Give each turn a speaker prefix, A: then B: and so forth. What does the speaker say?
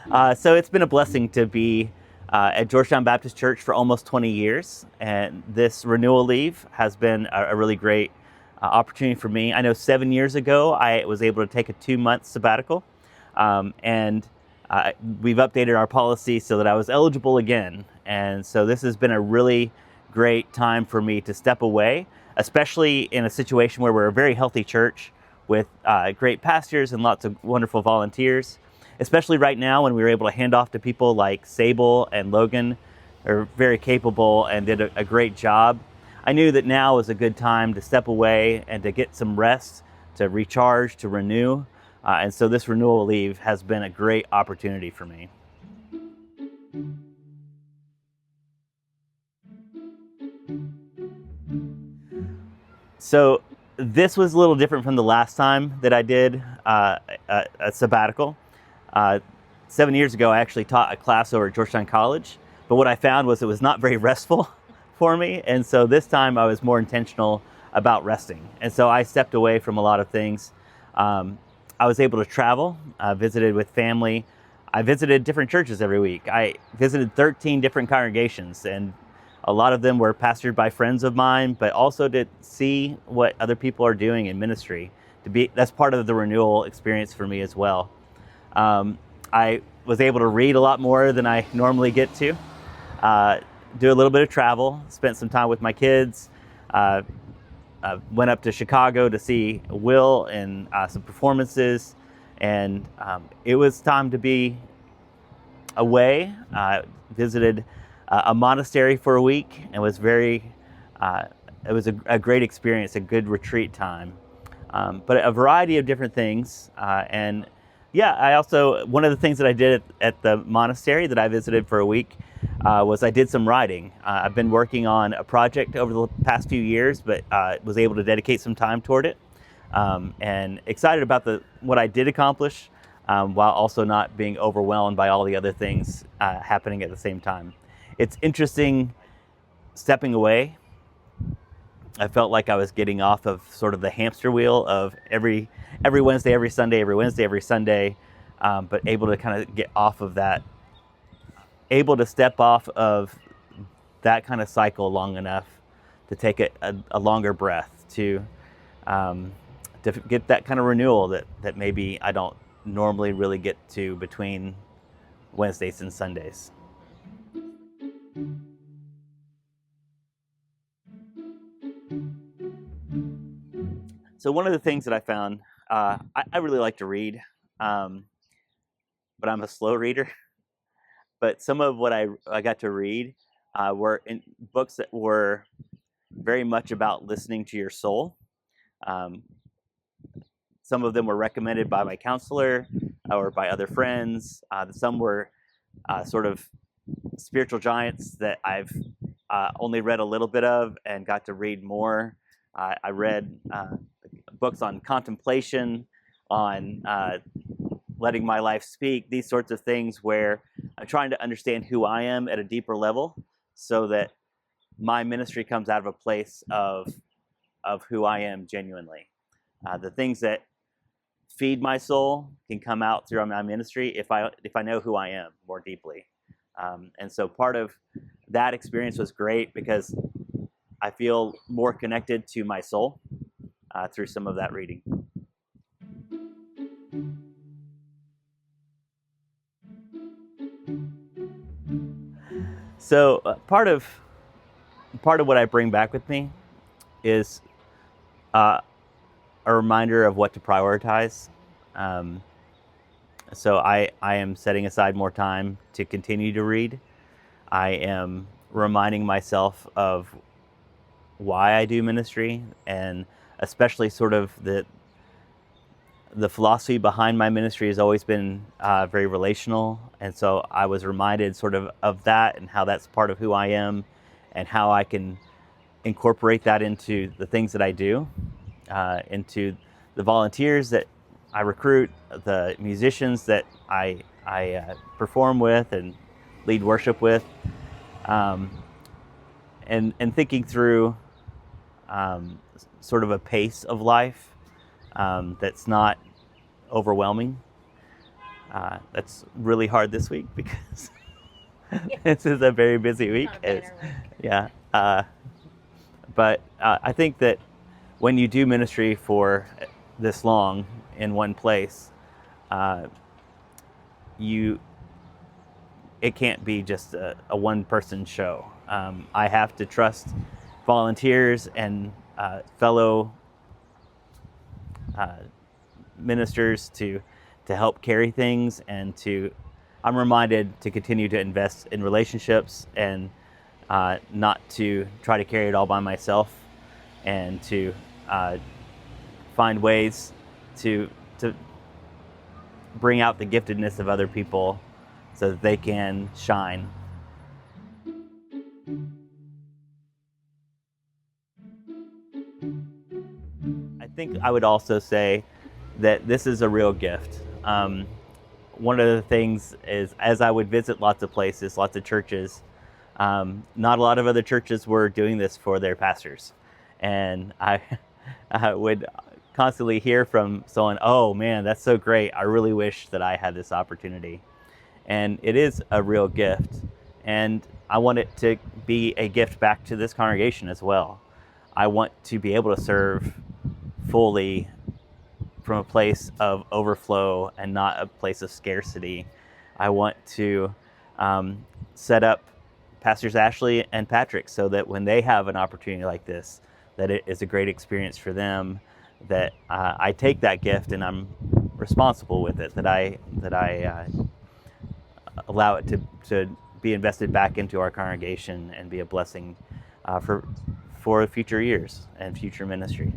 A: So it's been a blessing to be at Georgetown Baptist Church for almost 20 years, and this renewal leave has been a really great opportunity for me. I know 7 years ago I was able to take a 2-month sabbatical, and we've updated our policy so that I was eligible again. And so this has been a really great time for me to step away, especially in a situation where we're a very healthy church with great pastors and lots of wonderful volunteers. Especially right now when we were able to hand off to people like Sable and Logan, are very capable and did a great job. I knew that now was a good time to step away and to get some rest, to recharge, to renew. And so this renewal leave has been a great opportunity for me. So this was a little different from the last time that I did a sabbatical. 7 years ago, I actually taught a class over at Georgetown College, but what I found was it was not very restful for me, and so this time I was more intentional about resting. And so I stepped away from a lot of things. I was able to travel, visited with family. I visited different churches every week. I visited 13 different congregations, and a lot of them were pastored by friends of mine, but also to see what other people are doing in ministry. That's part of the renewal experience for me as well. I was able to read a lot more than I normally get to, do a little bit of travel, spent some time with my kids, went up to Chicago to see Will and some performances, and it was time to be away. Visited a monastery for a week and was it was a great experience, a good retreat time. But a variety of different things, and yeah, I also, one of the things that I did at the monastery that I visited for a week was I did some writing. I've been working on a project over the past few years, but was able to dedicate some time toward it, and excited about what I did accomplish, while also not being overwhelmed by all the other things happening at the same time. It's interesting stepping away. I felt like I was getting off of sort of the hamster wheel of every Wednesday, every Sunday, every Wednesday, every Sunday, but able to kind of get off of that, able to step off of that kind of cycle long enough to take a longer breath, to get that kind of renewal that maybe I don't normally really get to between Wednesdays and Sundays. So one of the things that I found, I really like to read, but I'm a slow reader. But some of what I got to read were in books that were very much about listening to your soul. Um, some of them were recommended by my counselor or by other friends. Some were sort of spiritual giants that I've only read a little bit of and got to read more. I read books on contemplation, on letting my life speak, these sorts of things where I'm trying to understand who I am at a deeper level so that my ministry comes out of a place of who I am genuinely. The things that feed my soul can come out through my ministry if I know who I am more deeply. And so part of that experience was great because I feel more connected to my soul through some of that reading. So part of what I bring back with me is a reminder of what to prioritize. So I am setting aside more time to continue to read. I am reminding myself of why I do ministry, and especially sort of the philosophy behind my ministry has always been very relational. And so I was reminded sort of that and how that's part of who I am and how I can incorporate that into the things that I do, into the volunteers that I recruit, the musicians that I perform with and lead worship with, and thinking through sort of a pace of life that's not overwhelming. That's really hard this week because
B: Yeah.
A: this is a very busy week.
B: Not a banner week.
A: Yeah. But I think that when you do ministry for this long in one place, you it can't be just a one-person show. I have to trust volunteers and fellow ministers to help carry things, and I'm reminded to continue to invest in relationships and not to try to carry it all by myself, and to find ways to bring out the giftedness of other people so that they can shine. I think I would also say that this is a real gift. One of the things is, as I would visit lots of places, lots of churches, not a lot of other churches were doing this for their pastors. And I would constantly hear from someone, oh man, that's so great. I really wish that I had this opportunity. And it is a real gift. And I want it to be a gift back to this congregation as well. I want to be able to serve fully from a place of overflow and not a place of scarcity. I want to set up Pastors Ashley and Patrick so that when they have an opportunity like this, that it is a great experience for them, that I take that gift and I'm responsible with it, that I allow it to be invested back into our congregation and be a blessing for future years and future ministry.